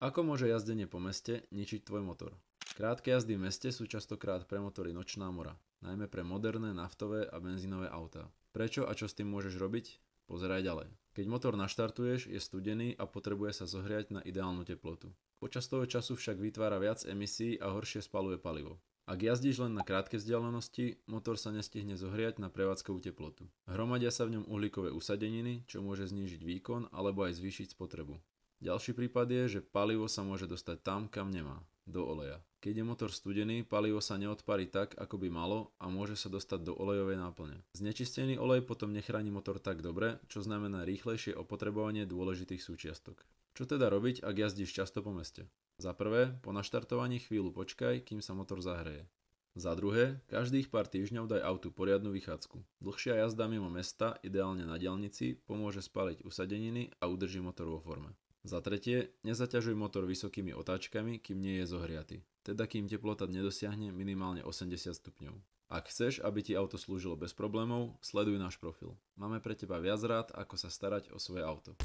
Ako môže jazdenie po meste ničiť tvoj motor? Krátke jazdy v meste sú častokrát pre motory nočná mora, najmä pre moderné naftové a benzínové autá. Prečo a čo s tým môžeš robiť? Pozeraj ďalej. Keď motor naštartuješ, je studený a potrebuje sa zohriať na ideálnu teplotu. Počas toho času však vytvára viac emisí a horšie spaluje palivo. Ak jazdíš len na krátke vzdialenosti, motor sa nestihne zohriať na prevádzkovú teplotu. Hromadia sa v ňom uhlíkové usadeniny, čo môže znížiť výkon alebo aj zvýšiť spotrebu. Ďalší prípad je, že palivo sa môže dostať tam, kam nemá, do oleja. Keď je motor studený, palivo sa neodparí tak, ako by malo a môže sa dostať do olejovej náplne. Znečistený olej potom nechráni motor tak dobre, čo znamená rýchlejšie opotrebovanie dôležitých súčiastok. Čo teda robiť, ak jazdíš často po meste? Za prvé, po naštartovaní chvíľu počkaj, kým sa motor zahreje. Za druhé, každých pár týždňov daj autu poriadnu vychádzku. Dlhšia jazda mimo mesta, ideálne na diaľnici, pomôže spáliť usadeniny a udrží motor vo forme. Za tretie, nezaťažuj motor vysokými otáčkami, kým nie je zohriaty, teda kým teplota nedosiahne minimálne 80 stupňov. Ak chceš, aby ti auto slúžilo bez problémov, sleduj náš profil. Máme pre teba viac rád, ako sa starať o svoje auto.